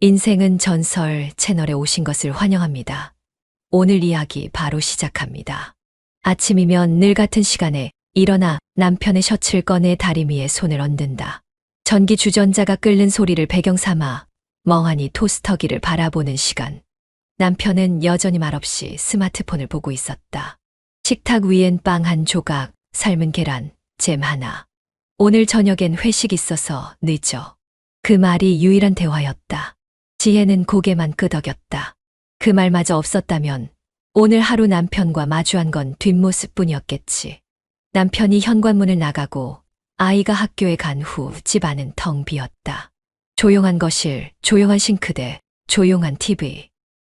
인생은 전설 채널에 오신 것을 환영합니다. 오늘 이야기 바로 시작합니다. 아침이면 늘 같은 시간에 일어나 남편의 셔츠를 꺼내 다리미에 손을 얹는다. 전기 주전자가 끓는 소리를 배경 삼아 멍하니 토스터기를 바라보는 시간. 남편은 여전히 말없이 스마트폰을 보고 있었다. 식탁 위엔 빵 한 조각, 삶은 계란, 잼 하나. 오늘 저녁엔 회식 있어서 늦어. 그 말이 유일한 대화였다. 지혜는 고개만 끄덕였다. 그 말마저 없었다면 오늘 하루 남편과 마주한 건 뒷모습뿐이었겠지. 남편이 현관문을 나가고 아이가 학교에 간 후 집안은 텅 비었다. 조용한 거실, 조용한 싱크대, 조용한 TV.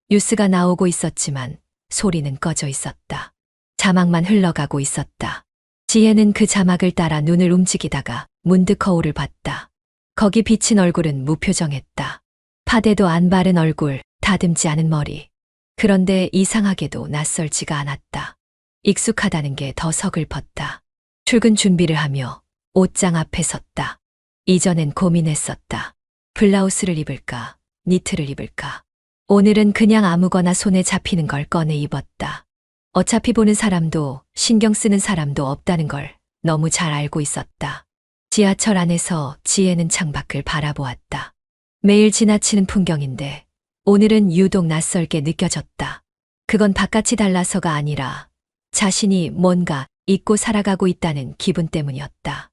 뉴스가 나오고 있었지만 소리는 꺼져 있었다. 자막만 흘러가고 있었다. 지혜는 그 자막을 따라 눈을 움직이다가 문득 거울을 봤다. 거기 비친 얼굴은 무표정했다. 파데도 안 바른 얼굴, 다듬지 않은 머리. 그런데 이상하게도 낯설지가 않았다. 익숙하다는 게 더 서글펐다. 출근 준비를 하며 옷장 앞에 섰다. 이전엔 고민했었다. 블라우스를 입을까, 니트를 입을까. 오늘은 그냥 아무거나 손에 잡히는 걸 꺼내 입었다. 어차피 보는 사람도 신경 쓰는 사람도 없다는 걸 너무 잘 알고 있었다. 지하철 안에서 지혜는 창밖을 바라보았다. 매일 지나치는 풍경인데 오늘은 유독 낯설게 느껴졌다. 그건 바깥이 달라서가 아니라 자신이 뭔가 잊고 살아가고 있다는 기분 때문이었다.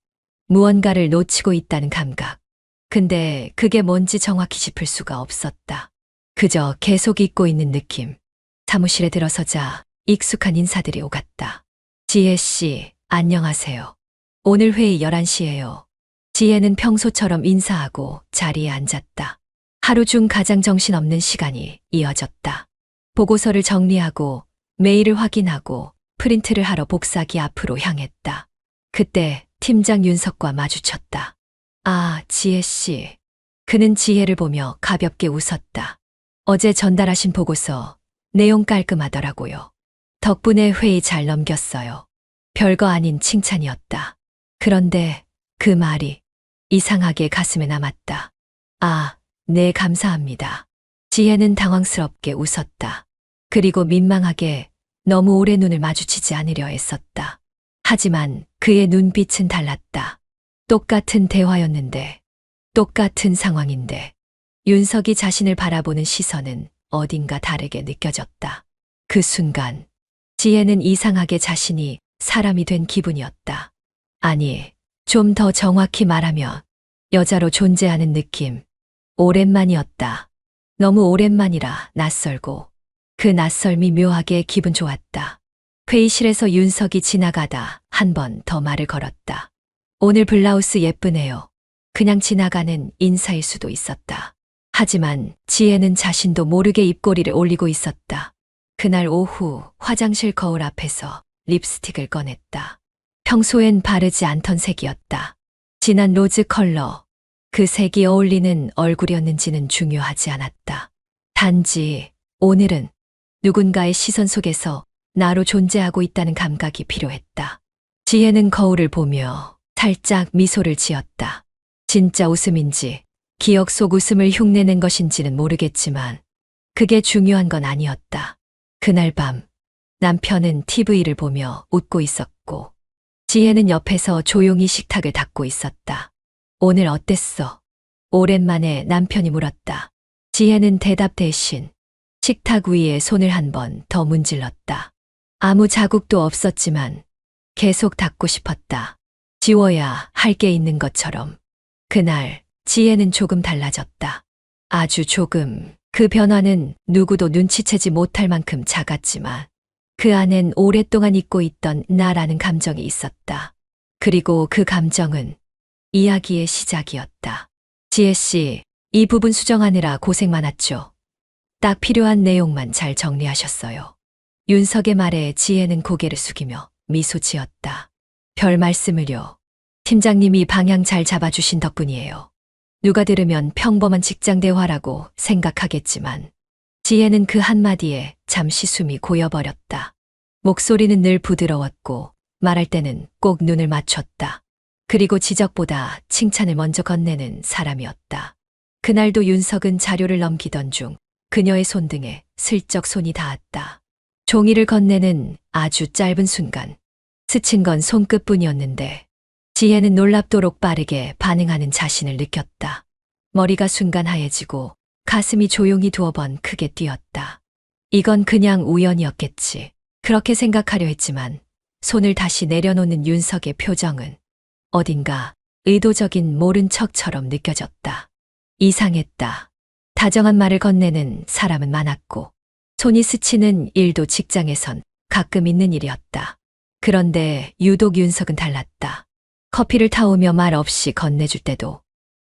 무언가를 놓치고 있다는 감각. 근데 그게 뭔지 정확히 짚을 수가 없었다. 그저 계속 잊고 있는 느낌. 사무실에 들어서자 익숙한 인사들이 오갔다. 지혜 씨, 안녕하세요. 오늘 회의 11시예요. 지혜는 평소처럼 인사하고 자리에 앉았다. 하루 중 가장 정신없는 시간이 이어졌다. 보고서를 정리하고 메일을 확인하고 프린트를 하러 복사기 앞으로 향했다. 그때 팀장 윤석과 마주쳤다. 아, 지혜 씨. 그는 지혜를 보며 가볍게 웃었다. 어제 전달하신 보고서 내용 깔끔하더라고요. 덕분에 회의 잘 넘겼어요. 별거 아닌 칭찬이었다. 그런데 그 말이 이상하게 가슴에 남았다. 아, 네, 감사합니다. 지혜는 당황스럽게 웃었다. 그리고 민망하게 너무 오래 눈을 마주치지 않으려 애썼다. 하지만 그의 눈빛은 달랐다. 똑같은 대화였는데, 똑같은 상황인데, 윤석이 자신을 바라보는 시선은 어딘가 다르게 느껴졌다. 그 순간, 지혜는 이상하게 자신이 사람이 된 기분이었다. 아니, 좀 더 정확히 말하면 여자로 존재하는 느낌. 오랜만이었다. 너무 오랜만이라 낯설고 그 낯설미 묘하게 기분 좋았다. 회의실에서 윤석이 지나가다 한 번 더 말을 걸었다. 오늘 블라우스 예쁘네요. 그냥 지나가는 인사일 수도 있었다. 하지만 지혜는 자신도 모르게 입꼬리를 올리고 있었다. 그날 오후 화장실 거울 앞에서 립스틱을 꺼냈다. 평소엔 바르지 않던 색이었다. 진한 로즈 컬러. 그 색이 어울리는 얼굴이었는지는 중요하지 않았다. 단지 오늘은 누군가의 시선 속에서 나로 존재하고 있다는 감각이 필요했다. 지혜는 거울을 보며 살짝 미소를 지었다. 진짜 웃음인지 기억 속 웃음을 흉내낸 것인지는 모르겠지만 그게 중요한 건 아니었다. 그날 밤 남편은 TV를 보며 웃고 있었고 지혜는 옆에서 조용히 식탁을 닦고 있었다. 오늘 어땠어? 오랜만에 남편이 물었다. 지혜는 대답 대신 식탁 위에 손을 한 번 더 문질렀다. 아무 자국도 없었지만 계속 닦고 싶었다. 지워야 할 게 있는 것처럼. 그날 지혜는 조금 달라졌다. 아주 조금. 그 변화는 누구도 눈치채지 못할 만큼 작았지만 그 안엔 오랫동안 잊고 있던 나라는 감정이 있었다. 그리고 그 감정은 이야기의 시작이었다. 지혜 씨, 이 부분 수정하느라 고생 많았죠. 딱 필요한 내용만 잘 정리하셨어요. 윤석의 말에 지혜는 고개를 숙이며 미소 지었다. 별 말씀을요. 팀장님이 방향 잘 잡아주신 덕분이에요. 누가 들으면 평범한 직장 대화라고 생각하겠지만 지혜는 그 한마디에 잠시 숨이 고여버렸다. 목소리는 늘 부드러웠고 말할 때는 꼭 눈을 맞췄다. 그리고 지적보다 칭찬을 먼저 건네는 사람이었다. 그날도 윤석은 자료를 넘기던 중 그녀의 손등에 슬쩍 손이 닿았다. 종이를 건네는 아주 짧은 순간 스친 건 손끝뿐이었는데 지혜는 놀랍도록 빠르게 반응하는 자신을 느꼈다. 머리가 순간 하얘지고 가슴이 조용히 두어 번 크게 뛰었다. 이건 그냥 우연이었겠지. 그렇게 생각하려 했지만 손을 다시 내려놓는 윤석의 표정은 어딘가 의도적인 모른 척처럼 느껴졌다. 이상했다. 다정한 말을 건네는 사람은 많았고 손이 스치는 일도 직장에선 가끔 있는 일이었다. 그런데 유독 윤석은 달랐다. 커피를 타오며 말 없이 건네줄 때도,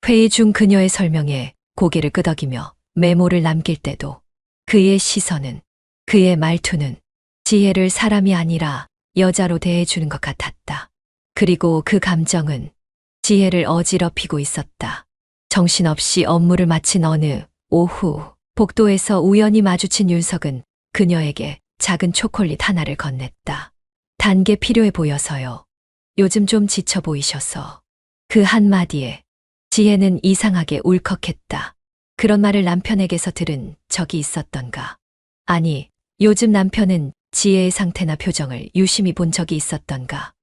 회의 중 그녀의 설명에 고개를 끄덕이며 메모를 남길 때도 그의 시선은, 그의 말투는 지혜를 사람이 아니라 여자로 대해주는 것 같았다. 그리고 그 감정은 지혜를 어지럽히고 있었다. 정신없이 업무를 마친 어느 오후, 복도에서 우연히 마주친 윤석은 그녀에게 작은 초콜릿 하나를 건넸다. 단 게 필요해 보여서요. 요즘 좀 지쳐 보이셔서. 그 한마디에 지혜는 이상하게 울컥했다. 그런 말을 남편에게서 들은 적이 있었던가? 아니, 요즘 남편은 지혜의 상태나 표정을 유심히 본 적이 있었던가?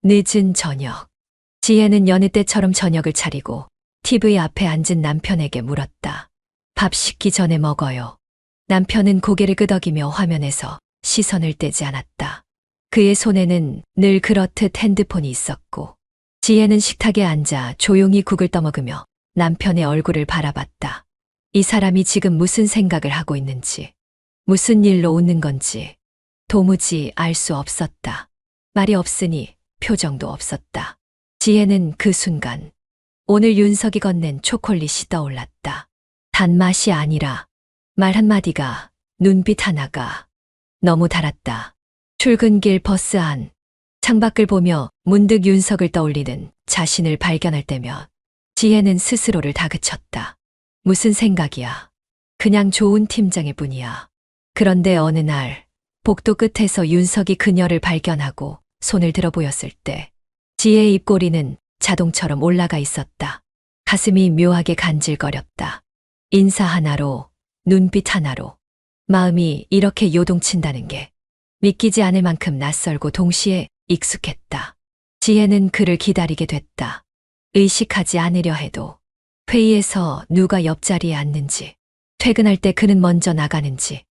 늦은 저녁. 지혜는 여느 때처럼 저녁을 차리고 TV 앞에 앉은 남편에게 물었다. 밥 식기 전에 먹어요. 남편은 고개를 끄덕이며 화면에서 시선을 떼지 않았다. 그의 손에는 늘 그렇듯 핸드폰이 있었고 지혜는 식탁에 앉아 조용히 국을 떠먹으며 남편의 얼굴을 바라봤다. 이 사람이 지금 무슨 생각을 하고 있는지, 무슨 일로 웃는 건지 도무지 알 수 없었다. 말이 없으니 표정도 없었다. 지혜는 그 순간 오늘 윤석이 건넨 초콜릿이 떠올랐다. 단맛이 아니라 말 한마디가, 눈빛 하나가 너무 달았다. 출근길 버스 안, 창밖을 보며 문득 윤석을 떠올리는 자신을 발견할 때면 지혜는 스스로를 다그쳤다. 무슨 생각이야. 그냥 좋은 팀장일 뿐이야. 그런데 어느 날 복도 끝에서 윤석이 그녀를 발견하고 손을 들어 보였을 때 지혜의 입꼬리는 자동처럼 올라가 있었다. 가슴이 묘하게 간질거렸다. 인사 하나로, 눈빛 하나로 마음이 이렇게 요동친다는 게 믿기지 않을 만큼 낯설고 동시에 익숙했다. 지혜는 그를 기다리게 됐다. 의식하지 않으려 해도 회의에서 누가 옆자리에 앉는지, 퇴근할 때 그는 먼저 나가는지,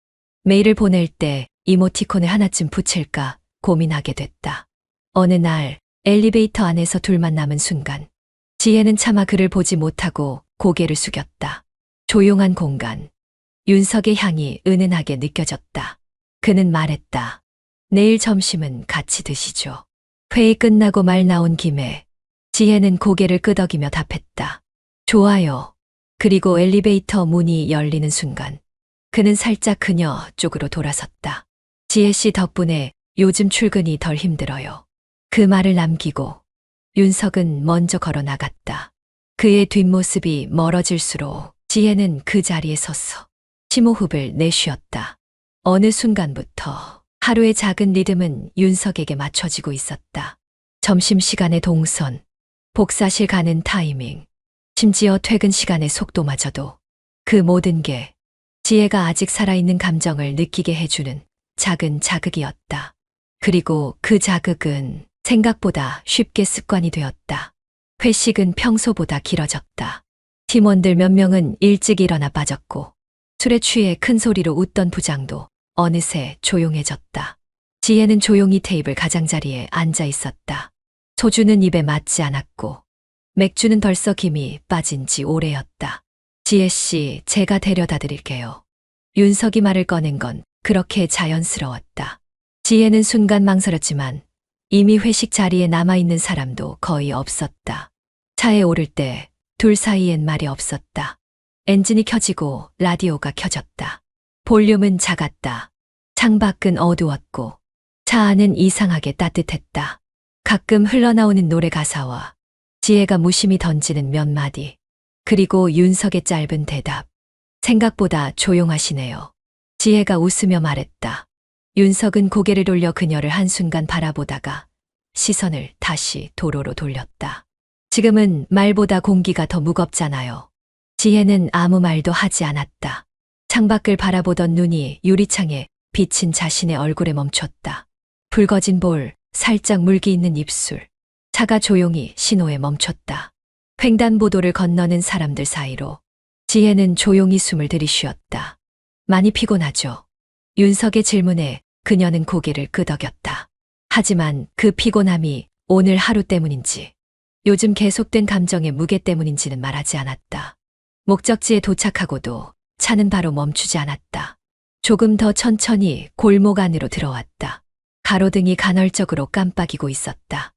메일을 보낼 때 이모티콘을 하나쯤 붙일까 고민하게 됐다. 어느 날 엘리베이터 안에서 둘만 남은 순간 지혜는 차마 그를 보지 못하고 고개를 숙였다. 조용한 공간, 윤석의 향이 은은하게 느껴졌다. 그는 말했다. 내일 점심은 같이 드시죠. 회의 끝나고 말 나온 김에 지혜는 고개를 끄덕이며 답했다. 좋아요. 그리고 엘리베이터 문이 열리는 순간 그는 살짝 그녀 쪽으로 돌아섰다. 지혜 씨 덕분에 요즘 출근이 덜 힘들어요. 그 말을 남기고 윤석은 먼저 걸어 나갔다. 그의 뒷모습이 멀어질수록 지혜는 그 자리에 섰어 심호흡을 내쉬었다. 어느 순간부터 하루의 작은 리듬은 윤석에게 맞춰지고 있었다. 점심시간의 동선, 복사실 가는 타이밍, 심지어 퇴근 시간의 속도마저도 그 모든 게 지혜가 아직 살아있는 감정을 느끼게 해주는 작은 자극이었다. 그리고 그 자극은 생각보다 쉽게 습관이 되었다. 회식은 평소보다 길어졌다. 팀원들 몇 명은 일찍 일어나 빠졌고 술에 취해 큰 소리로 웃던 부장도 어느새 조용해졌다. 지혜는 조용히 테이블 가장자리에 앉아 있었다. 소주는 입에 맞지 않았고 맥주는 벌써 김이 빠진 지 오래였다. 지혜 씨, 제가 데려다 드릴게요. 윤석이 말을 꺼낸 건 그렇게 자연스러웠다. 지혜는 순간 망설였지만 이미 회식 자리에 남아있는 사람도 거의 없었다. 차에 오를 때 둘 사이엔 말이 없었다. 엔진이 켜지고 라디오가 켜졌다. 볼륨은 작았다. 창밖은 어두웠고 차 안은 이상하게 따뜻했다. 가끔 흘러나오는 노래 가사와 지혜가 무심히 던지는 몇 마디, 그리고 윤석의 짧은 대답. 생각보다 조용하시네요. 지혜가 웃으며 말했다. 윤석은 고개를 돌려 그녀를 한순간 바라보다가 시선을 다시 도로로 돌렸다. 지금은 말보다 공기가 더 무겁잖아요. 지혜는 아무 말도 하지 않았다. 창밖을 바라보던 눈이 유리창에 비친 자신의 얼굴에 멈췄다. 붉어진 볼, 살짝 물기 있는 입술. 차가 조용히 신호에 멈췄다. 횡단보도를 건너는 사람들 사이로 지혜는 조용히 숨을 들이쉬었다. 많이 피곤하죠. 윤석의 질문에 그녀는 고개를 끄덕였다. 하지만 그 피곤함이 오늘 하루 때문인지, 요즘 계속된 감정의 무게 때문인지는 말하지 않았다. 목적지에 도착하고도 차는 바로 멈추지 않았다. 조금 더 천천히 골목 안으로 들어왔다. 가로등이 간헐적으로 깜빡이고 있었다.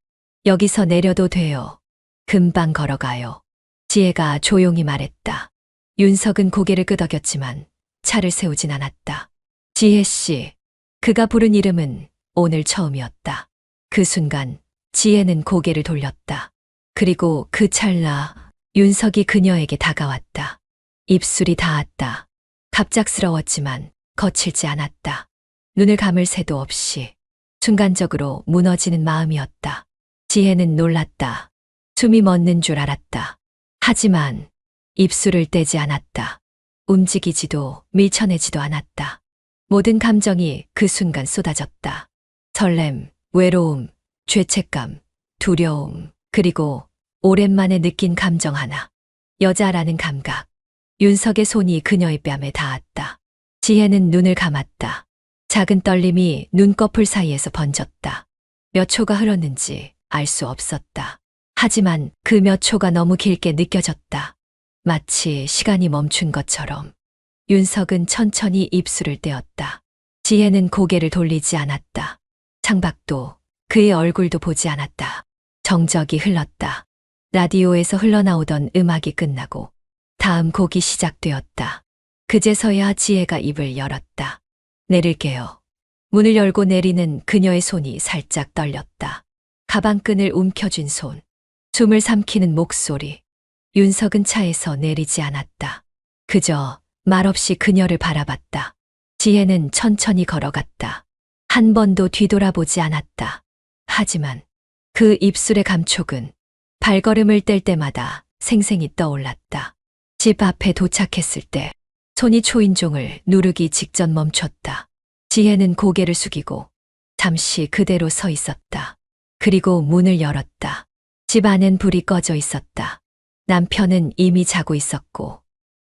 여기서 내려도 돼요. 금방 걸어가요. 지혜가 조용히 말했다. 윤석은 고개를 끄덕였지만 차를 세우진 않았다. 지혜 씨. 그가 부른 이름은 오늘 처음이었다. 그 순간 지혜는 고개를 돌렸다. 그리고 그 찰나 윤석이 그녀에게 다가왔다. 입술이 닿았다. 갑작스러웠지만 거칠지 않았다. 눈을 감을 새도 없이 순간적으로 무너지는 마음이었다. 지혜는 놀랐다. 숨이 멎는 줄 알았다. 하지만 입술을 떼지 않았다. 움직이지도 밀쳐내지도 않았다. 모든 감정이 그 순간 쏟아졌다. 설렘, 외로움, 죄책감, 두려움, 그리고 오랜만에 느낀 감정 하나. 여자라는 감각. 윤석의 손이 그녀의 뺨에 닿았다. 지혜는 눈을 감았다. 작은 떨림이 눈꺼풀 사이에서 번졌다. 몇 초가 흘렀는지 알 수 없었다. 하지만 그 몇 초가 너무 길게 느껴졌다. 마치 시간이 멈춘 것처럼. 윤석은 천천히 입술을 떼었다. 지혜는 고개를 돌리지 않았다. 창밖도 그의 얼굴도 보지 않았다. 정적이 흘렀다. 라디오에서 흘러나오던 음악이 끝나고 다음 곡이 시작되었다. 그제서야 지혜가 입을 열었다. 내릴게요. 문을 열고 내리는 그녀의 손이 살짝 떨렸다. 가방끈을 움켜쥔 손. 숨을 삼키는 목소리. 윤석은 차에서 내리지 않았다. 그저 말없이 그녀를 바라봤다. 지혜는 천천히 걸어갔다. 한 번도 뒤돌아보지 않았다. 하지만 그 입술의 감촉은 발걸음을 뗄 때마다 생생히 떠올랐다. 집 앞에 도착했을 때 손이 초인종을 누르기 직전 멈췄다. 지혜는 고개를 숙이고 잠시 그대로 서 있었다. 그리고 문을 열었다. 집 안엔 불이 꺼져 있었다. 남편은 이미 자고 있었고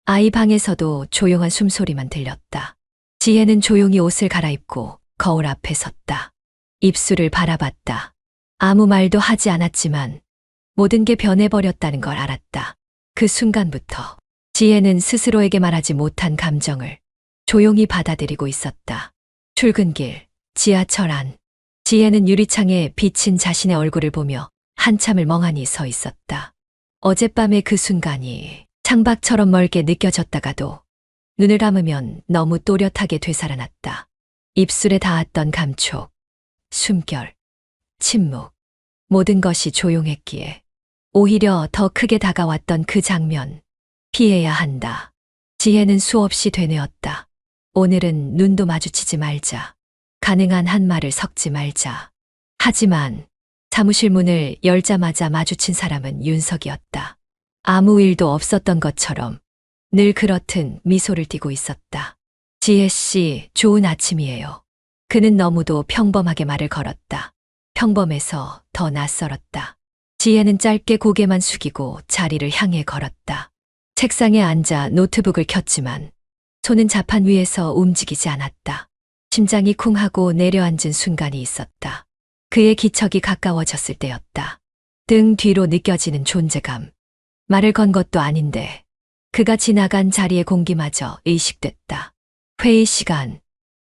아이 방에서도 조용한 숨소리만 들렸다. 지혜는 조용히 옷을 갈아입고 거울 앞에 섰다. 입술을 바라봤다. 아무 말도 하지 않았지만 모든 게 변해버렸다는 걸 알았다. 그 순간부터 지혜는 스스로에게 말하지 못한 감정을 조용히 받아들이고 있었다. 출근길, 지하철 안. 지혜는 유리창에 비친 자신의 얼굴을 보며 한참을 멍하니 서 있었다. 어젯밤의 그 순간이 창밖처럼 멀게 느껴졌다가도 눈을 감으면 너무 또렷하게 되살아났다. 입술에 닿았던 감촉, 숨결, 침묵, 모든 것이 조용했기에 오히려 더 크게 다가왔던 그 장면, 피해야 한다. 지혜는 수없이 되뇌었다. 오늘은 눈도 마주치지 말자. 가능한 한 말을 섞지 말자. 하지만 사무실 문을 열자마자 마주친 사람은 윤석이었다. 아무 일도 없었던 것처럼 늘 그렇듯 미소를 띠고 있었다. 지혜 씨, 좋은 아침이에요. 그는 너무도 평범하게 말을 걸었다. 평범해서 더 낯설었다. 지혜는 짧게 고개만 숙이고 자리를 향해 걸었다. 책상에 앉아 노트북을 켰지만 손은 자판 위에서 움직이지 않았다. 심장이 쿵 하고 내려앉은 순간이 있었다. 그의 기척이 가까워졌을 때였다. 등 뒤로 느껴지는 존재감. 말을 건 것도 아닌데 그가 지나간 자리의 공기마저 의식됐다. 회의 시간.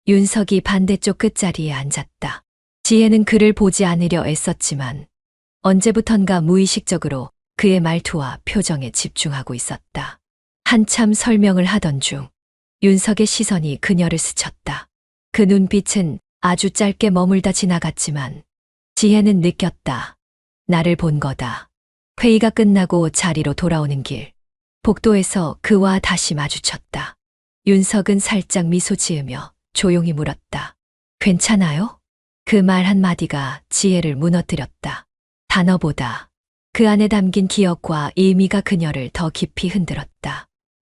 윤석이 반대쪽 끝자리에 앉았다. 지혜는 그를 보지 않으려 애썼지만 언제부턴가 무의식적으로 그의 말투와 표정에 집중하고 있었다. 한참 설명을 하던 중 윤석의 시선이 그녀를 스쳤다. 그 눈빛은 아주 짧게 머물다 지나갔지만 지혜는 느꼈다. 나를 본 거다. 회의가 끝나고 자리로 돌아오는 길. 복도에서 그와 다시 마주쳤다. 윤석은 살짝 미소 지으며 조용히 물었다. 괜찮아요? 그 말 한마디가 지혜를 무너뜨렸다. 단어보다 그 안에 담긴 기억과 의미가 그녀를 더 깊이 흔들었다.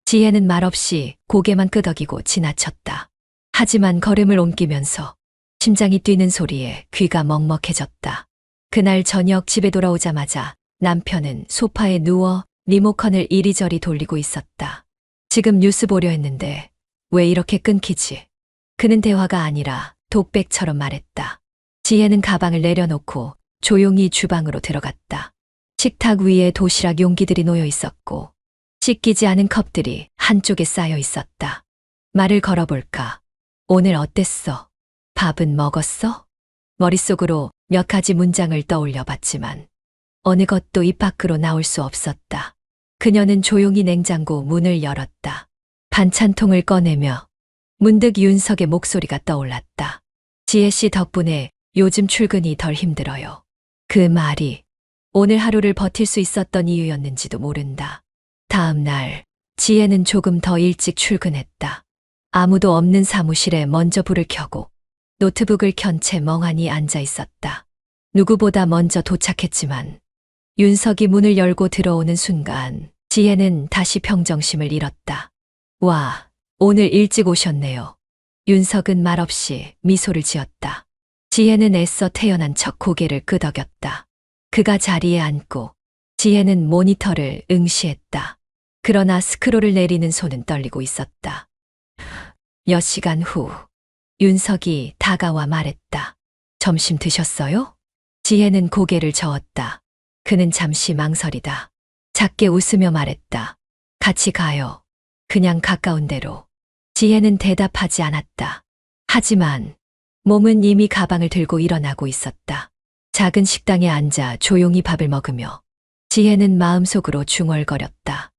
지혜는 말없이 고개만 끄덕이고 지나쳤다. 하지만 걸음을 옮기면서 심장이 뛰는 소리에 귀가 먹먹해졌다. 그날 저녁 집에 돌아오자마자 남편은 소파에 누워 리모컨을 이리저리 돌리고 있었다. 지금 뉴스 보려 했는데 왜 이렇게 끊기지? 그는 대화가 아니라 독백처럼 말했다. 지혜는 가방을 내려놓고 조용히 주방으로 들어갔다. 식탁 위에 도시락 용기들이 놓여 있었고 씻기지 않은 컵들이 한쪽에 쌓여 있었다. 말을 걸어볼까? 오늘 어땠어? 밥은 먹었어? 머릿속으로 몇 가지 문장을 떠올려 봤지만 어느 것도 입 밖으로 나올 수 없었다. 그녀는 조용히 냉장고 문을 열었다. 반찬통을 꺼내며 문득 윤석의 목소리가 떠올랐다. 지혜 씨 덕분에 요즘 출근이 덜 힘들어요. 그 말이 오늘 하루를 버틸 수 있었던 이유였는지도 모른다. 다음 날 지혜는 조금 더 일찍 출근했다. 아무도 없는 사무실에 먼저 불을 켜고 노트북을 켠 채 멍하니 앉아 있었다. 누구보다 먼저 도착했지만 윤석이 문을 열고 들어오는 순간 지혜는 다시 평정심을 잃었다. 와, 오늘 일찍 오셨네요. 윤석은 말없이 미소를 지었다. 지혜는 애써 태어난 척 고개를 끄덕였다. 그가 자리에 앉고 지혜는 모니터를 응시했다. 그러나 스크롤을 내리는 손은 떨리고 있었다. 몇 시간 후 윤석이 다가와 말했다. 점심 드셨어요? 지혜는 고개를 저었다. 그는 잠시 망설이다. 작게 웃으며 말했다. 같이 가요. 그냥 가까운 데로. 지혜는 대답하지 않았다. 하지만 몸은 이미 가방을 들고 일어나고 있었다. 작은 식당에 앉아 조용히 밥을 먹으며 지혜는 마음속으로 중얼거렸다.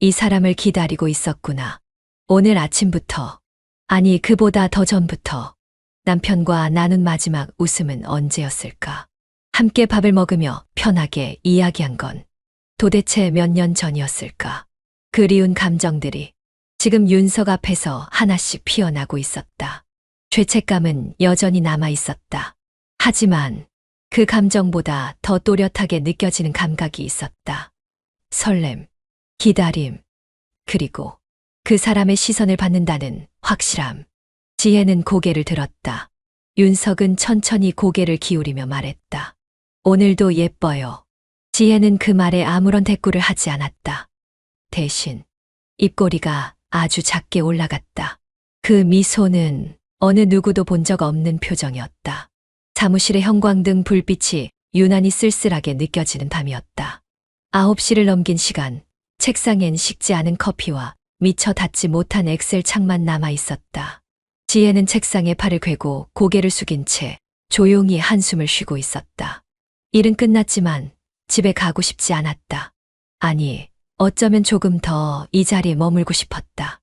이 사람을 기다리고 있었구나. 오늘 아침부터, 아니 그보다 더 전부터 남편과 나눈 마지막 웃음은 언제였을까? 함께 밥을 먹으며 편하게 이야기한 건 도대체 몇 년 전이었을까? 그리운 감정들이 지금 윤석 앞에서 하나씩 피어나고 있었다. 죄책감은 여전히 남아 있었다. 하지만 그 감정보다 더 또렷하게 느껴지는 감각이 있었다. 설렘, 기다림, 그리고 그 사람의 시선을 받는다는 확실함. 지혜는 고개를 들었다. 윤석은 천천히 고개를 기울이며 말했다. 오늘도 예뻐요. 지혜는 그 말에 아무런 대꾸를 하지 않았다. 대신 입꼬리가 아주 작게 올라갔다. 그 미소는 어느 누구도 본 적 없는 표정이었다. 사무실의 형광등 불빛이 유난히 쓸쓸하게 느껴지는 밤이었다. 9시를 넘긴 시간, 책상엔 식지 않은 커피와 미처 닫지 못한 엑셀 창만 남아 있었다. 지혜는 책상에 팔을 괴고 고개를 숙인 채 조용히 한숨을 쉬고 있었다. 일은 끝났지만 집에 가고 싶지 않았다. 아니, 어쩌면 조금 더 이 자리에 머물고 싶었다.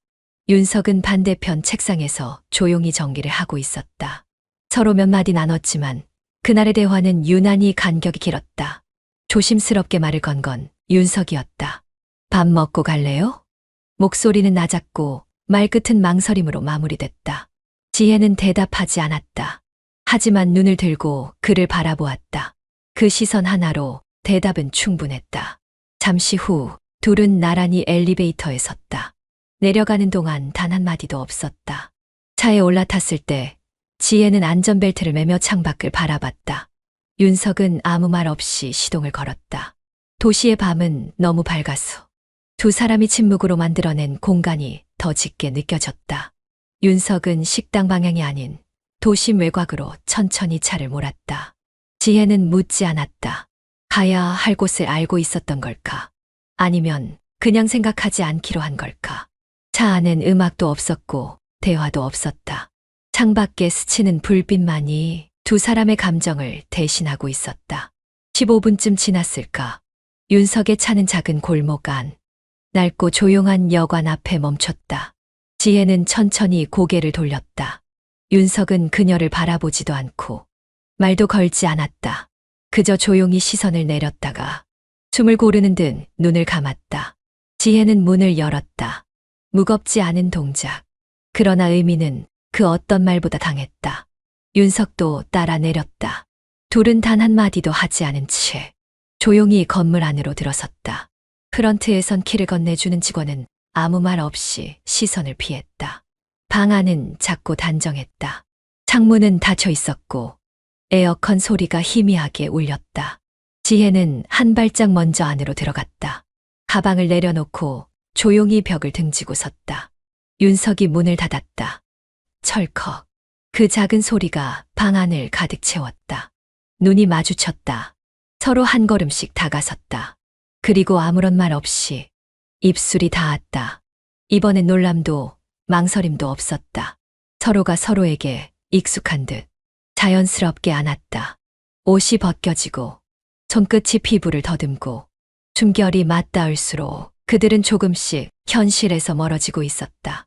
윤석은 반대편 책상에서 조용히 정리를 하고 있었다. 서로 몇 마디 나눴지만 그날의 대화는 유난히 간격이 길었다. 조심스럽게 말을 건 건 윤석이었다. 밥 먹고 갈래요? 목소리는 낮았고 말끝은 망설임으로 마무리됐다. 지혜는 대답하지 않았다. 하지만 눈을 들고 그를 바라보았다. 그 시선 하나로 대답은 충분했다. 잠시 후 둘은 나란히 엘리베이터에 섰다. 내려가는 동안 단 한마디도 없었다. 차에 올라탔을 때 지혜는 안전벨트를 매며 창밖을 바라봤다. 윤석은 아무 말 없이 시동을 걸었다. 도시의 밤은 너무 밝아서 두 사람이 침묵으로 만들어낸 공간이 더 짙게 느껴졌다. 윤석은 식당 방향이 아닌 도심 외곽으로 천천히 차를 몰았다. 지혜는 묻지 않았다. 가야 할 곳을 알고 있었던 걸까? 아니면 그냥 생각하지 않기로 한 걸까? 차 안엔 음악도 없었고 대화도 없었다. 창밖에 스치는 불빛만이 두 사람의 감정을 대신하고 있었다. 15분쯤 지났을까? 윤석의 차는 작은 골목 안, 낡고 조용한 여관 앞에 멈췄다. 지혜는 천천히 고개를 돌렸다. 윤석은 그녀를 바라보지도 않고 말도 걸지 않았다. 그저 조용히 시선을 내렸다가 숨을 고르는 듯 눈을 감았다. 지혜는 문을 열었다. 무겁지 않은 동작. 그러나 의미는 그 어떤 말보다 강했다. 윤석도 따라 내렸다. 둘은 단 한마디도 하지 않은 채 조용히 건물 안으로 들어섰다. 프런트에선 키를 건네주는 직원은 아무 말 없이 시선을 피했다. 방 안은 작고 단정했다. 창문은 닫혀 있었고 에어컨 소리가 희미하게 울렸다. 지혜는 한 발짝 먼저 안으로 들어갔다. 가방을 내려놓고 조용히 벽을 등지고 섰다. 윤석이 문을 닫았다. 철컥. 그 작은 소리가 방 안을 가득 채웠다. 눈이 마주쳤다. 서로 한 걸음씩 다가섰다. 그리고 아무런 말 없이 입술이 닿았다. 이번엔 놀람도 망설임도 없었다. 서로가 서로에게 익숙한 듯 자연스럽게 안았다. 옷이 벗겨지고 손끝이 피부를 더듬고 숨결이 맞닿을수록 그들은 조금씩 현실에서 멀어지고 있었다.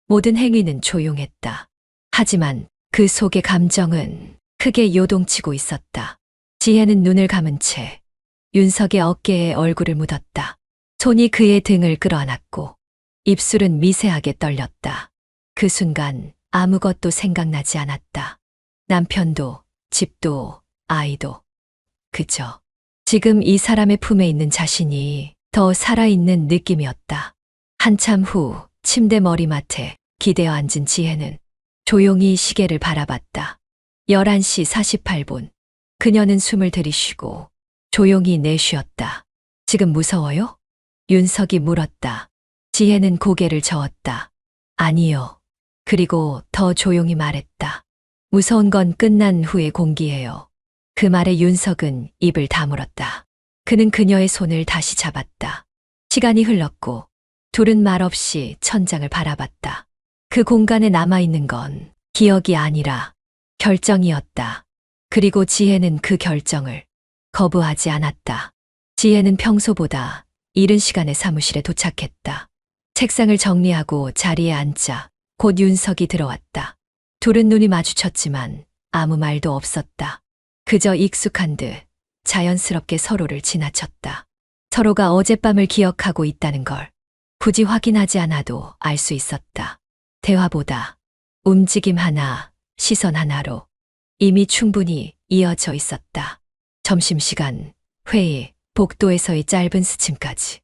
모든 행위는 조용했다. 하지만 그 속의 감정은 크게 요동치고 있었다. 지혜는 눈을 감은 채 윤석의 어깨에 얼굴을 묻었다. 손이 그의 등을 끌어안았고 입술은 미세하게 떨렸다. 그 순간 아무것도 생각나지 않았다. 남편도, 집도, 아이도. 그저 지금 이 사람의 품에 있는 자신이 더 살아있는 느낌이었다. 한참 후 침대 머리맡에 기대어 앉은 지혜는 조용히 시계를 바라봤다. 11시 48분. 그녀는 숨을 들이쉬고 조용히 내쉬었다. 지금 무서워요? 윤석이 물었다. 지혜는 고개를 저었다. 아니요. 그리고 더 조용히 말했다. 무서운 건 끝난 후의 공기예요. 그 말에 윤석은 입을 다물었다. 그는 그녀의 손을 다시 잡았다. 시간이 흘렀고 둘은 말없이 천장을 바라봤다. 그 공간에 남아있는 건 기억이 아니라 결정이었다. 그리고 지혜는 그 결정을 거부하지 않았다. 지혜는 평소보다 이른 시간에 사무실에 도착했다. 책상을 정리하고 자리에 앉자 곧 윤석이 들어왔다. 둘은 눈이 마주쳤지만 아무 말도 없었다. 그저 익숙한 듯 자연스럽게 서로를 지나쳤다. 서로가 어젯밤을 기억하고 있다는 걸 굳이 확인하지 않아도 알 수 있었다. 대화보다 움직임 하나, 시선 하나로 이미 충분히 이어져 있었다. 점심시간, 회의, 복도에서의 짧은 스침까지.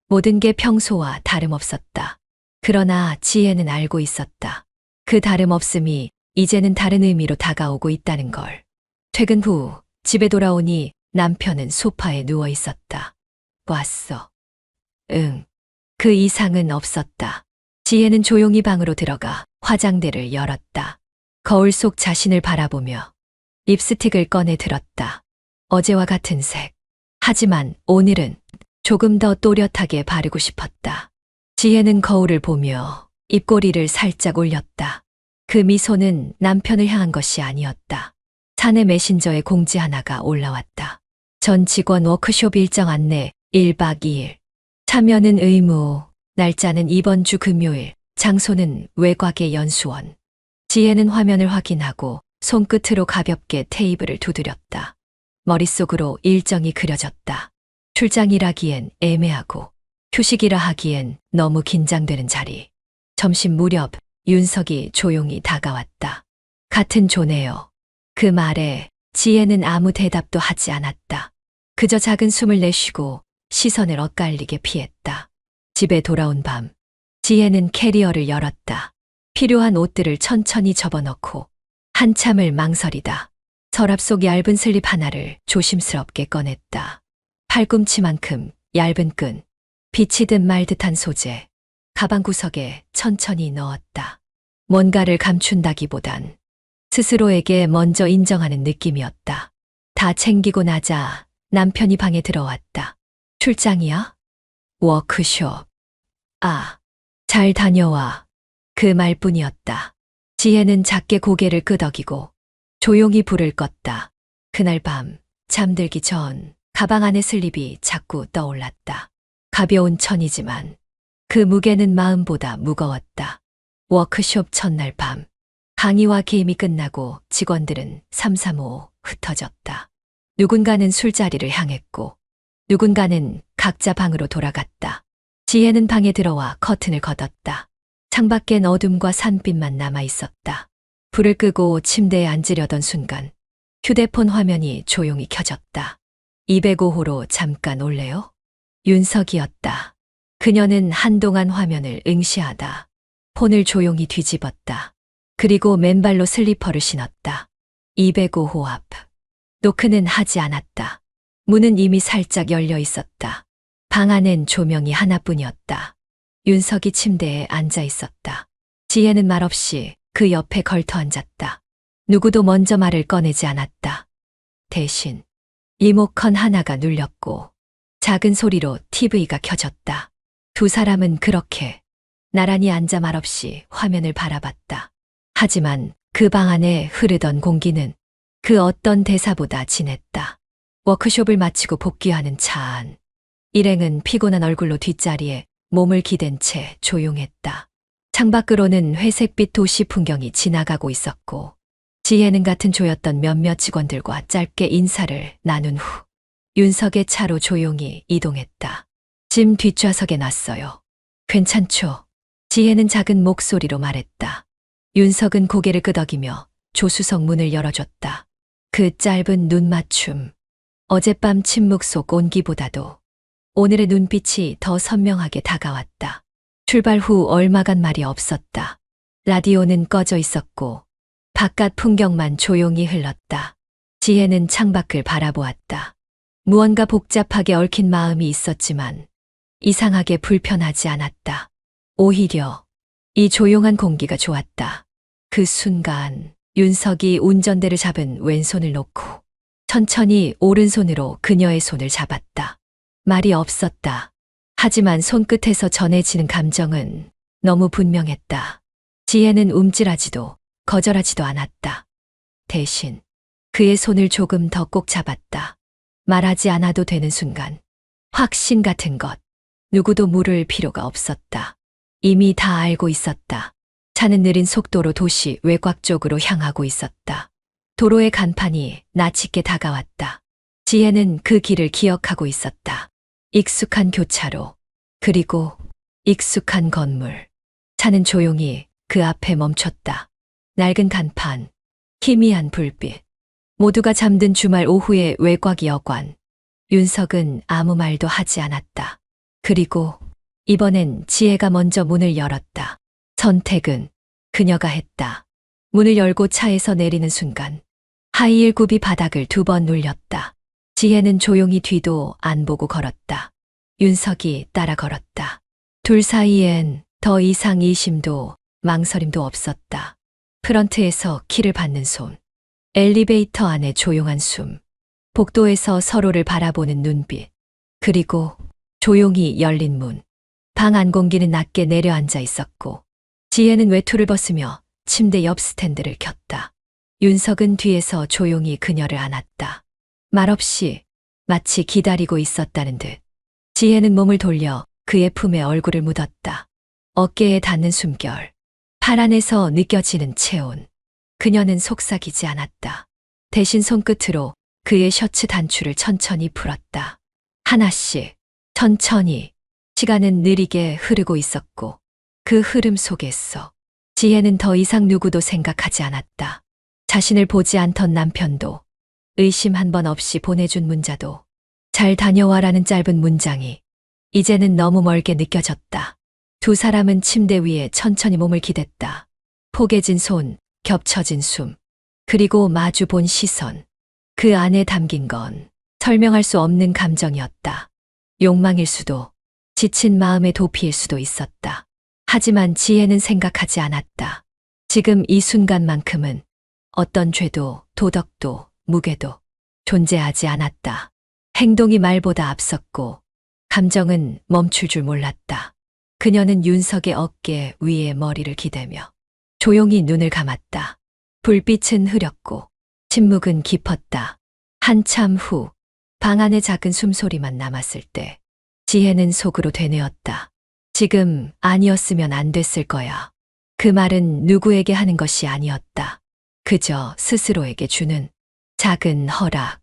모든 게 평소와 다름없었다. 그러나 지혜는 알고 있었다. 그 다름없음이 이제는 다른 의미로 다가오고 있다는 걸. 퇴근 후 집에 돌아오니 남편은 소파에 누워 있었다. 왔어. 응. 그 이상은 없었다. 지혜는 조용히 방으로 들어가 화장대를 열었다. 거울 속 자신을 바라보며 립스틱을 꺼내 들었다. 어제와 같은 색. 하지만 오늘은 조금 더 또렷하게 바르고 싶었다. 지혜는 거울을 보며 입꼬리를 살짝 올렸다. 그 미소는 남편을 향한 것이 아니었다. 사내 메신저에 공지 하나가 올라왔다. 전 직원 워크숍 일정 안내 1박 2일. 참여는 의무. 날짜는 이번 주 금요일. 장소는 외곽의 연수원. 지혜는 화면을 확인하고 손끝으로 가볍게 테이블을 두드렸다. 머릿속으로 일정이 그려졌다. 출장이라기엔 애매하고 휴식이라 하기엔 너무 긴장되는 자리. 점심 무렵 윤석이 조용히 다가왔다. 같은 조네요. 그 말에 지혜는 아무 대답도 하지 않았다. 그저 작은 숨을 내쉬고 시선을 엇갈리게 피했다. 집에 돌아온 밤, 지혜는 캐리어를 열었다. 필요한 옷들을 천천히 접어넣고 한참을 망설이다. 서랍 속 얇은 슬립 하나를 조심스럽게 꺼냈다. 팔꿈치만큼 얇은 끈, 빛이 든 말 듯한 소재, 가방 구석에 천천히 넣었다. 뭔가를 감춘다기보단 스스로에게 먼저 인정하는 느낌이었다. 다 챙기고 나자 남편이 방에 들어왔다. 출장이야? 워크숍. 아, 잘 다녀와. 그 말뿐이었다. 지혜는 작게 고개를 끄덕이고 조용히 불을 껐다. 그날 밤 잠들기 전 가방 안의 슬립이 자꾸 떠올랐다. 가벼운 천이지만 그 무게는 마음보다 무거웠다. 워크숍 첫날 밤 강의와 게임이 끝나고 직원들은 삼삼오오 흩어졌다. 누군가는 술자리를 향했고 누군가는 각자 방으로 돌아갔다. 지혜는 방에 들어와 커튼을 걷었다. 창밖엔 어둠과 산빛만 남아 있었다. 불을 끄고 침대에 앉으려던 순간 휴대폰 화면이 조용히 켜졌다. 205호로 잠깐 올래요? 윤석이었다. 그녀는 한동안 화면을 응시하다 폰을 조용히 뒤집었다. 그리고 맨발로 슬리퍼를 신었다. 205호앞. 노크는 하지 않았다. 문은 이미 살짝 열려 있었다. 방 안엔 조명이 하나뿐이었다. 윤석이 침대에 앉아 있었다. 지혜는 말없이 그 옆에 걸터 앉았다. 누구도 먼저 말을 꺼내지 않았다. 대신 리모컨 하나가 눌렸고 작은 소리로 TV가 켜졌다. 두 사람은 그렇게 나란히 앉아 말없이 화면을 바라봤다. 하지만 그 방 안에 흐르던 공기는 그 어떤 대사보다 진했다. 워크숍을 마치고 복귀하는 차 안. 일행은 피곤한 얼굴로 뒷자리에 몸을 기댄 채 조용했다. 창밖으로는 회색빛 도시 풍경이 지나가고 있었고 지혜는 같은 조였던 몇몇 직원들과 짧게 인사를 나눈 후 윤석의 차로 조용히 이동했다. 짐 뒷좌석에 놨어요. 괜찮죠? 지혜는 작은 목소리로 말했다. 윤석은 고개를 끄덕이며 조수석 문을 열어줬다. 그 짧은 눈맞춤. 어젯밤 침묵 속 온기보다도 오늘의 눈빛이 더 선명하게 다가왔다. 출발 후 얼마간 말이 없었다. 라디오는 꺼져 있었고 바깥 풍경만 조용히 흘렀다. 지혜는 창밖을 바라보았다. 무언가 복잡하게 얽힌 마음이 있었지만 이상하게 불편하지 않았다. 오히려 이 조용한 공기가 좋았다. 그 순간 윤석이 운전대를 잡은 왼손을 놓고 천천히 오른손으로 그녀의 손을 잡았다. 말이 없었다. 하지만 손끝에서 전해지는 감정은 너무 분명했다. 지혜는 움찔하지도 거절하지도 않았다. 대신 그의 손을 조금 더 꼭 잡았다. 말하지 않아도 되는 순간. 확신 같은 것. 누구도 물을 필요가 없었다. 이미 다 알고 있었다. 차는 느린 속도로 도시 외곽 쪽으로 향하고 있었다. 도로의 간판이 나치게 다가왔다. 지혜는 그 길을 기억하고 있었다. 익숙한 교차로, 그리고 익숙한 건물. 차는 조용히 그 앞에 멈췄다. 낡은 간판, 희미한 불빛. 모두가 잠든 주말 오후의 외곽 여관. 윤석은 아무 말도 하지 않았다. 그리고 이번엔 지혜가 먼저 문을 열었다. 선택은 그녀가 했다. 문을 열고 차에서 내리는 순간 하이힐 굽이 바닥을 2번 눌렸다. 지혜는 조용히 뒤도 안 보고 걸었다. 윤석이 따라 걸었다. 둘 사이엔 더 이상 의심도 망설임도 없었다. 프런트에서 키를 받는 손. 엘리베이터 안에 조용한 숨. 복도에서 서로를 바라보는 눈빛. 그리고 조용히 열린 문. 방 안 공기는 낮게 내려앉아 있었고 지혜는 외투를 벗으며 침대 옆 스탠드를 켰다. 윤석은 뒤에서 조용히 그녀를 안았다. 말없이 마치 기다리고 있었다는 듯. 지혜는 몸을 돌려 그의 품에 얼굴을 묻었다. 어깨에 닿는 숨결. 팔 안에서 느껴지는 체온. 그녀는 속삭이지 않았다. 대신 손끝으로 그의 셔츠 단추를 천천히 풀었다. 하나씩, 천천히. 시간은 느리게 흐르고 있었고 그 흐름 속에서 지혜는 더 이상 누구도 생각하지 않았다. 자신을 보지 않던 남편도, 의심 한 번 없이 보내준 문자도, 잘 다녀와라는 짧은 문장이 이제는 너무 멀게 느껴졌다. 두 사람은 침대 위에 천천히 몸을 기댔다. 포개진 손, 겹쳐진 숨, 그리고 마주 본 시선. 그 안에 담긴 건 설명할 수 없는 감정이었다. 욕망일 수도, 지친 마음의 도피일 수도 있었다. 하지만 지혜는 생각하지 않았다. 지금 이 순간만큼은 어떤 죄도 도덕도 무게도 존재하지 않았다. 행동이 말보다 앞섰고 감정은 멈출 줄 몰랐다. 그녀는 윤석의 어깨 위에 머리를 기대며 조용히 눈을 감았다. 불빛은 흐렸고 침묵은 깊었다. 한참 후 방 안에 작은 숨소리만 남았을 때 지혜는 속으로 되뇌었다. 지금 아니었으면 안 됐을 거야. 그 말은 누구에게 하는 것이 아니었다. 그저 스스로에게 주는 작은 허락.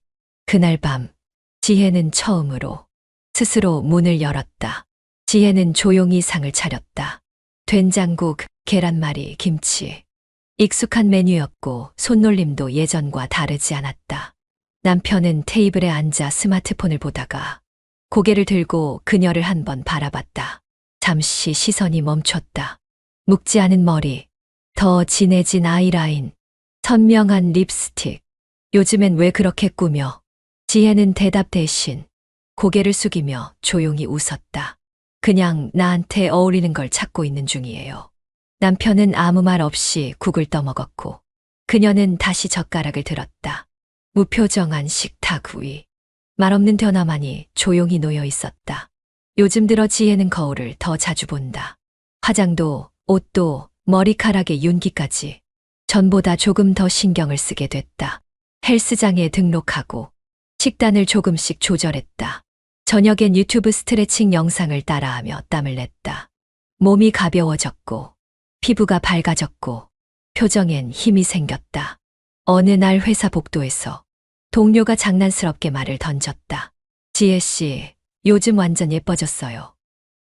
그날 밤 지혜는 처음으로 스스로 문을 열었다. 지혜는 조용히 상을 차렸다. 된장국, 계란말이, 김치. 익숙한 메뉴였고 손놀림도 예전과 다르지 않았다. 남편은 테이블에 앉아 스마트폰을 보다가 고개를 들고 그녀를 한번 바라봤다. 잠시 시선이 멈췄다. 묵지 않은 머리, 더 진해진 아이라인, 선명한 립스틱. 요즘엔 왜 그렇게 꾸며? 지혜는 대답 대신 고개를 숙이며 조용히 웃었다. 그냥 나한테 어울리는 걸 찾고 있는 중이에요. 남편은 아무 말 없이 국을 떠먹었고 그녀는 다시 젓가락을 들었다. 무표정한 식탁 위. 말없는 변화만이 조용히 놓여 있었다. 요즘 들어 지혜는 거울을 더 자주 본다. 화장도, 옷도, 머리카락의 윤기까지 전보다 조금 더 신경을 쓰게 됐다. 헬스장에 등록하고 식단을 조금씩 조절했다. 저녁엔 유튜브 스트레칭 영상을 따라하며 땀을 냈다. 몸이 가벼워졌고 피부가 밝아졌고 표정엔 힘이 생겼다. 어느 날 회사 복도에서 동료가 장난스럽게 말을 던졌다. 지혜 씨, 요즘 완전 예뻐졌어요.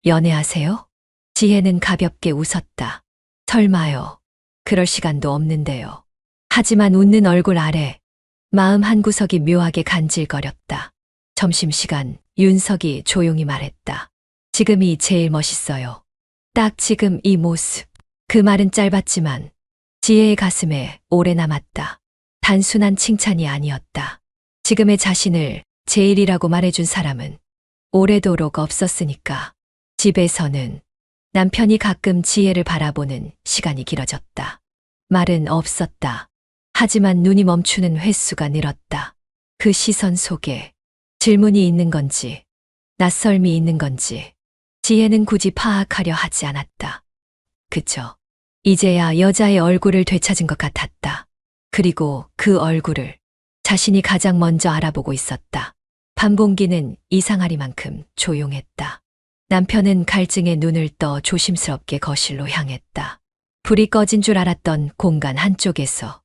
연애하세요? 지혜는 가볍게 웃었다. 설마요. 그럴 시간도 없는데요. 하지만 웃는 얼굴 아래 마음 한구석이 묘하게 간질거렸다. 점심시간 윤석이 조용히 말했다. 지금이 제일 멋있어요. 딱 지금 이 모습. 그 말은 짧았지만 지혜의 가슴에 오래 남았다. 단순한 칭찬이 아니었다. 지금의 자신을 제일이라고 말해준 사람은 오래도록 없었으니까. 집에서는 남편이 가끔 지혜를 바라보는 시간이 길어졌다. 말은 없었다. 하지만 눈이 멈추는 횟수가 늘었다. 그 시선 속에 질문이 있는 건지, 낯설미 있는 건지, 지혜는 굳이 파악하려 하지 않았다. 그저 이제야 여자의 얼굴을 되찾은 것 같았다. 그리고 그 얼굴을 자신이 가장 먼저 알아보고 있었다. 밤 공기는 이상하리만큼 조용했다. 남편은 갈증에 눈을 떠 조심스럽게 거실로 향했다. 불이 꺼진 줄 알았던 공간 한쪽에서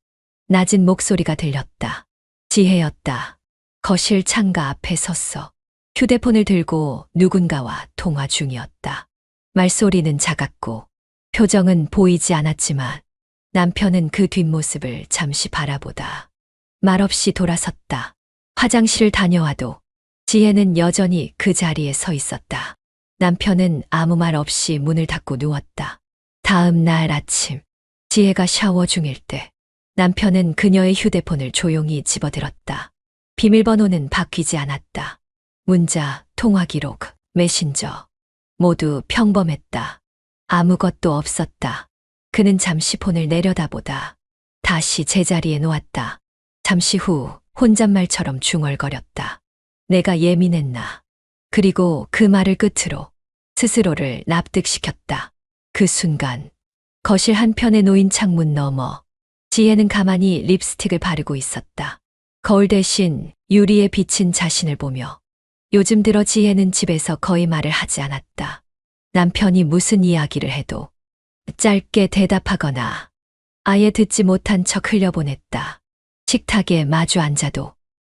낮은 목소리가 들렸다. 지혜였다. 거실 창가 앞에 섰어. 휴대폰을 들고 누군가와 통화 중이었다. 말소리는 작았고 표정은 보이지 않았지만 남편은 그 뒷모습을 잠시 바라보다 말없이 돌아섰다. 화장실을 다녀와도 지혜는 여전히 그 자리에 서 있었다. 남편은 아무 말 없이 문을 닫고 누웠다. 다음 날 아침, 지혜가 샤워 중일 때 남편은 그녀의 휴대폰을 조용히 집어들었다. 비밀번호는 바뀌지 않았다. 문자, 통화 기록, 메신저 모두 평범했다. 아무것도 없었다. 그는 잠시 폰을 내려다보다 다시 제자리에 놓았다. 잠시 후 혼잣말처럼 중얼거렸다. 내가 예민했나. 그리고 그 말을 끝으로 스스로를 납득시켰다. 그 순간 거실 한편에 놓인 창문 너머 지혜는 가만히 립스틱을 바르고 있었다. 거울 대신 유리에 비친 자신을 보며 요즘 들어 지혜는 집에서 거의 말을 하지 않았다. 남편이 무슨 이야기를 해도 짧게 대답하거나 아예 듣지 못한 척 흘려보냈다. 식탁에 마주 앉아도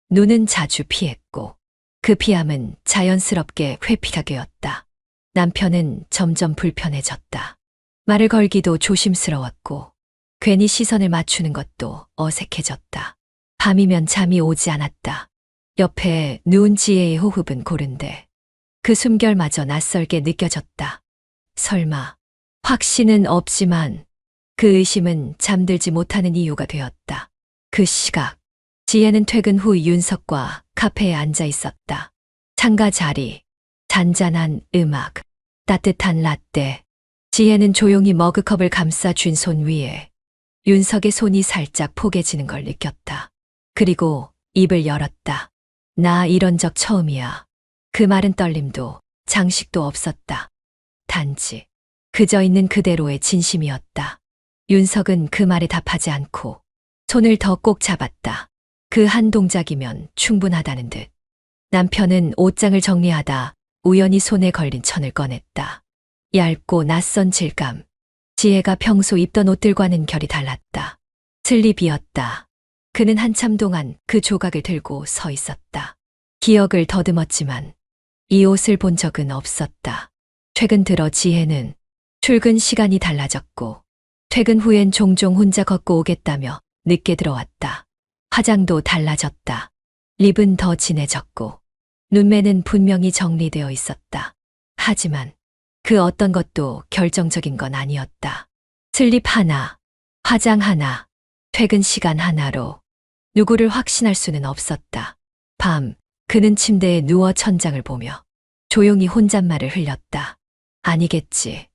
눈은 자주 피했고 그 피함은 자연스럽게 회피가 되었다. 남편은 점점 불편해졌다. 말을 걸기도 조심스러웠고 괜히 시선을 맞추는 것도 어색해졌다. 밤이면 잠이 오지 않았다. 옆에 누운 지혜의 호흡은 고른데 그 숨결마저 낯설게 느껴졌다. 설마 확신은 없지만 그 의심은 잠들지 못하는 이유가 되었다. 그 시각 지혜는 퇴근 후 윤석과 카페에 앉아 있었다. 창가 자리, 잔잔한 음악, 따뜻한 라떼. 지혜는 조용히 머그컵을 감싸 쥔 손 위에 윤석의 손이 살짝 포개지는 걸 느꼈다. 그리고 입을 열었다. 나 이런 적 처음이야. 그 말은 떨림도 장식도 없었다. 단지 그저 있는 그대로의 진심이었다. 윤석은 그 말에 답하지 않고 손을 더 꼭 잡았다. 그 한 동작이면 충분하다는 듯. 남편은 옷장을 정리하다 우연히 손에 걸린 천을 꺼냈다. 얇고 낯선 질감. 지혜가 평소 입던 옷들과는 결이 달랐다. 슬립이었다. 그는 한참 동안 그 조각을 들고 서 있었다. 기억을 더듬었지만 이 옷을 본 적은 없었다. 최근 들어 지혜는 출근 시간이 달라졌고 퇴근 후엔 종종 혼자 걷고 오겠다며 늦게 들어왔다. 화장도 달라졌다. 립은 더 진해졌고 눈매는 분명히 정리되어 있었다. 하지만 그 어떤 것도 결정적인 건 아니었다. 슬립 하나, 화장 하나, 퇴근 시간 하나로 누구를 확신할 수는 없었다. 밤, 그는 침대에 누워 천장을 보며 조용히 혼잣말을 흘렸다. 아니겠지.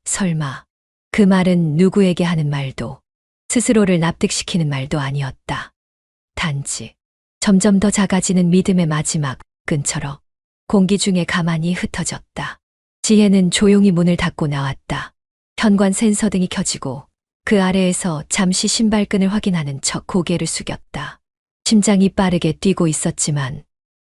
설마. 그 말은 누구에게 하는 말도, 스스로를 납득시키는 말도 아니었다. 단지 점점 더 작아지는 믿음의 마지막 끈처럼 공기 중에 가만히 흩어졌다. 지혜는 조용히 문을 닫고 나왔다. 현관 센서등이 켜지고 그 아래에서 잠시 신발끈을 확인하는 척 고개를 숙였다. 심장이 빠르게 뛰고 있었지만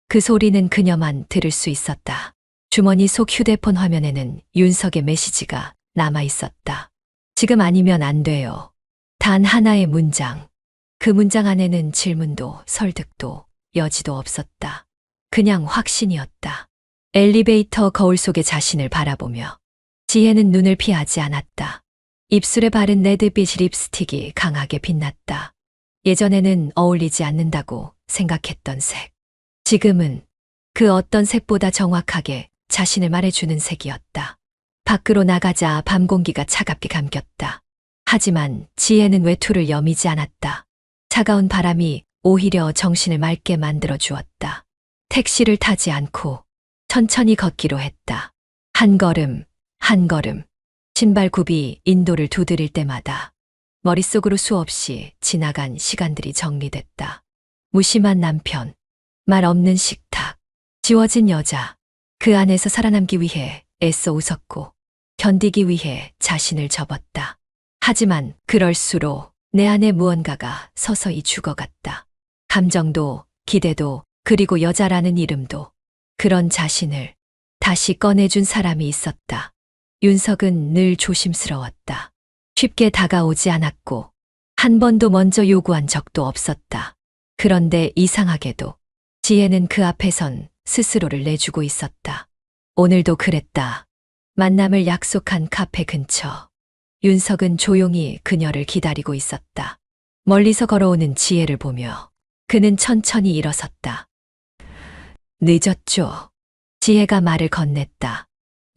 그 소리는 그녀만 들을 수 있었다. 주머니 속 휴대폰 화면에는 윤석의 메시지가 남아 있었다. 지금 아니면 안 돼요. 단 하나의 문장. 그 문장 안에는 질문도 설득도 여지도 없었다. 그냥 확신이었다. 엘리베이터 거울 속의 자신을 바라보며 지혜는 눈을 피하지 않았다. 입술에 바른 레드빛 립스틱이 강하게 빛났다. 예전에는 어울리지 않는다고 생각했던 색. 지금은 그 어떤 색보다 정확하게 자신을 말해주는 색이었다. 밖으로 나가자 밤 공기가 차갑게 감겼다. 하지만 지혜는 외투를 여미지 않았다. 차가운 바람이 오히려 정신을 맑게 만들어 주었다. 택시를 타지 않고 천천히 걷기로 했다. 한 걸음, 한 걸음. 신발굽이 인도를 두드릴 때마다 머릿속으로 수없이 지나간 시간들이 정리됐다. 무심한 남편, 말 없는 식탁, 지워진 여자. 그 안에서 살아남기 위해 애써 웃었고 견디기 위해 자신을 접었다. 하지만 그럴수록 내 안에 무언가가 서서히 죽어갔다. 감정도, 기대도, 그리고 여자라는 이름도. 그런 자신을 다시 꺼내준 사람이 있었다. 윤석은 늘 조심스러웠다. 쉽게 다가오지 않았고 한 번도 먼저 요구한 적도 없었다. 그런데 이상하게도 지혜는 그 앞에선 스스로를 내주고 있었다. 오늘도 그랬다. 만남을 약속한 카페 근처. 윤석은 조용히 그녀를 기다리고 있었다. 멀리서 걸어오는 지혜를 보며 그는 천천히 일어섰다. 늦었죠. 지혜가 말을 건넸다.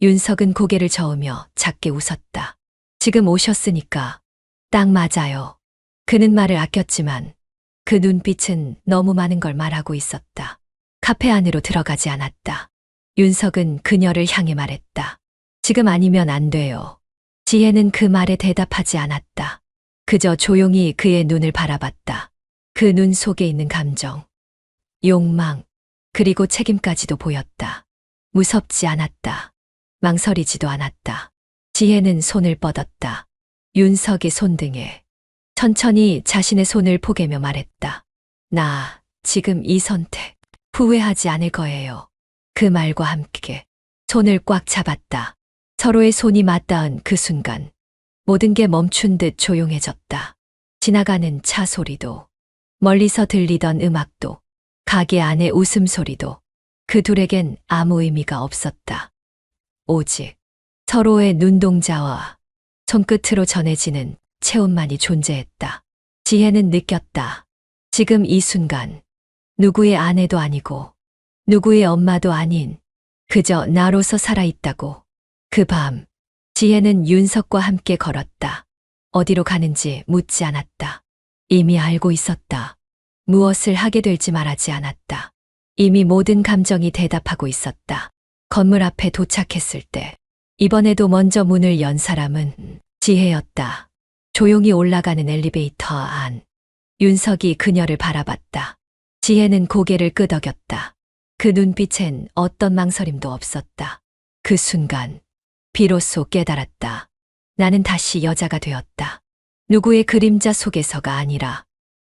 윤석은 고개를 저으며 작게 웃었다. 지금 오셨으니까 딱 맞아요. 그는 말을 아꼈지만 그 눈빛은 너무 많은 걸 말하고 있었다. 카페 안으로 들어가지 않았다. 윤석은 그녀를 향해 말했다. 지금 아니면 안 돼요. 지혜는 그 말에 대답하지 않았다. 그저 조용히 그의 눈을 바라봤다. 그 눈 속에 있는 감정, 욕망, 그리고 책임까지도 보였다. 무섭지 않았다. 망설이지도 않았다. 지혜는 손을 뻗었다. 윤석의 손등에 천천히 자신의 손을 포개며 말했다. 나 지금 이 선택 후회하지 않을 거예요. 그 말과 함께 손을 꽉 잡았다. 서로의 손이 맞닿은 그 순간 모든 게 멈춘 듯 조용해졌다. 지나가는 차 소리도, 멀리서 들리던 음악도, 가게 안의 웃음소리도 그 둘에겐 아무 의미가 없었다. 오직 서로의 눈동자와 손끝으로 전해지는 체온만이 존재했다. 지혜는 느꼈다. 지금 이 순간 누구의 아내도 아니고 누구의 엄마도 아닌 그저 나로서 살아있다고. 그 밤 지혜는 윤석과 함께 걸었다. 어디로 가는지 묻지 않았다. 이미 알고 있었다. 무엇을 하게 될지 말하지 않았다. 이미 모든 감정이 대답하고 있었다. 건물 앞에 도착했을 때 이번에도 먼저 문을 연 사람은 지혜였다. 조용히 올라가는 엘리베이터 안. 윤석이 그녀를 바라봤다. 지혜는 고개를 끄덕였다. 그 눈빛엔 어떤 망설임도 없었다. 그 순간 비로소 깨달았다. 나는 다시 여자가 되었다. 누구의 그림자 속에서가 아니라,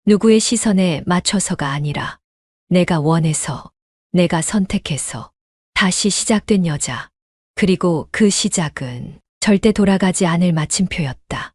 누구의 시선에 맞춰서가 아니라, 내가 원해서, 내가 선택해서 다시 시작된 여자. 그리고 그 시작은 절대 돌아가지 않을 마침표였다.